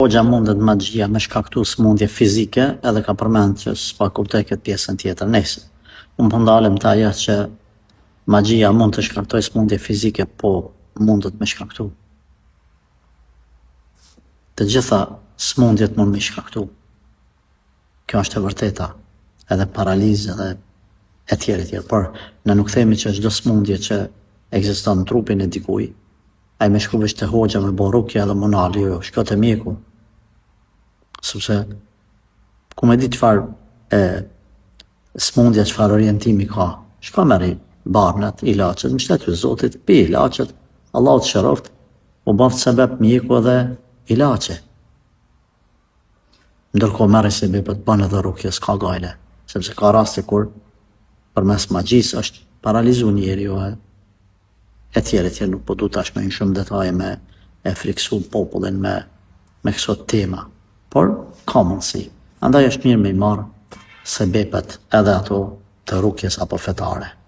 Hoxha mundet magjia me shkaktu smundje fizike edhe ka përmend që s'pa kuptoj këtë pjesën tjetër. Nëse unë po ndalem te ajo që magjia mund të shkaktoj smundje fizike, po mundet me shkaktu. Të gjitha smundjet mund me shkaktu. Kjo është e vërteta, edhe paralizë edhe e tjerë, por ne nuk themi që çdo smundje që ekziston në trupin e dikujt, ai me shku veç te hoxha me bo rukje edhe monali, jo, shko te mjeku. Sepse ku me di çfarë smundja, çfarë orientimi ka. Shko merri barnat, ilaçet, në shtetë e Zotit, pi ilaçet, Allahu të shëroft, u baft sebeb mjeku edhe ilaçe. Ndërkohë merri sebepet, bën edhe rukje, s'ka gajle, sepse ka raste kur përmes magjisë është paralizu njeriu e tjerë, nuk po du tash me një shumë detaje me e friksu popullin me këso tema, por ka mundësi. Andaj është mirë me i marë sebepet edhe ato të rukjes apo fetare.